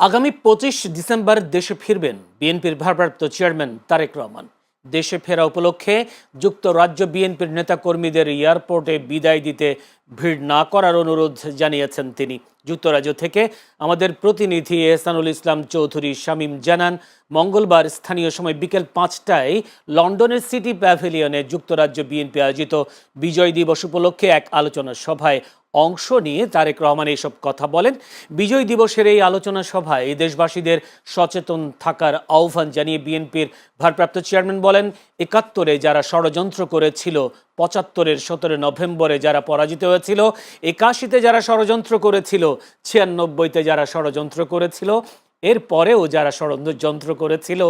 আগামী 25 ডিসেম্বর দেশে ফিরবেন বিএনপির ভারপ্রাপ্ত চেয়ারম্যান তারেক রহমান। দেশে ফেরা উপলক্ষে যুক্তরাজ্য বিএনপির নেতাকর্মীদের এয়ারপোর্টে বিদায় দিতে ভিড় না করার অনুরোধ জানিয়েছেন তিনি। যুক্তরাজ্য থেকে আমাদের প্রতিনিধি এহসানুল ইসলাম চৌধুরী শামীম জানান, মঙ্গলবার স্থানীয় সময় বিকেল 5টায় লন্ডনের সিটি প্যাভিলিয়নে যুক্তরাজ্য বিএনপি আয়োজিত বিজয় দিবস উপলক্ষে এক আলোচনা সভায় অংশ নিয়ে তারেক রহমান এসব কথা বলেন। বিজয় দিবসের এই আলোচনা সভায় দেশবাসীদের সচেতন থাকার আহ্বান জানিয়ে বিএনপির ভারপ্রাপ্ত চেয়ারম্যান বলেন, ৭১-এ যারা ষড়যন্ত্র করেছিল, ৭৫-এর 17 নভেম্বরে যারা পরাজিত হয়েছিল, ৮১-তে যারা ষড়যন্ত্র করেছিল, ৯৬-তে যারা ষড়যন্ত্র করেছিল, এর পরেও যারা ষড়যন্ত্র করেছিল,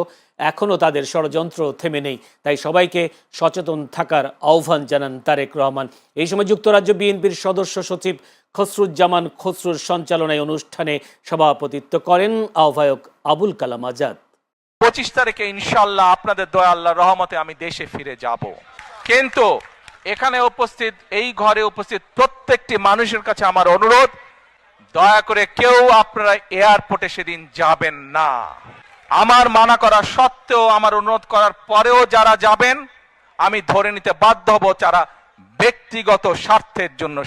এখনও তাদের ষড়যন্ত্র থেমে নেই। তাই সবাইকে সচেতন থাকার আহ্বান জানান তারেক রহমান। এই সময় যুক্তরাজ্য বিএনপির সদস্য সচিব খসরুজ্জামান খসরুর সঞ্চালনায় অনুষ্ঠানে সভাপতিত্ব করেন আহ্বায়ক আবুল কালাম আজাদ। 25 তারিখে ইনশাআল্লাহ আপনাদের দয়া আল্লাহর রহমতে আমি দেশে ফিরে যাব। কিন্তু এখানে উপস্থিত, এই ঘরে উপস্থিত প্রত্যেকটি মানুষের কাছে আমার অনুরোধ, দয়া করে কেউ আপনারা এয়ারপোর্টে সেদিন যাবেন না। আমার মানা করা সত্ত্বেও, আমার অনুরোধ করার পরেও যারা যাবেন, আমি ধরে নিতে বাধ্য হব যারা ব্যক্তিগত স্বার্থের জন্য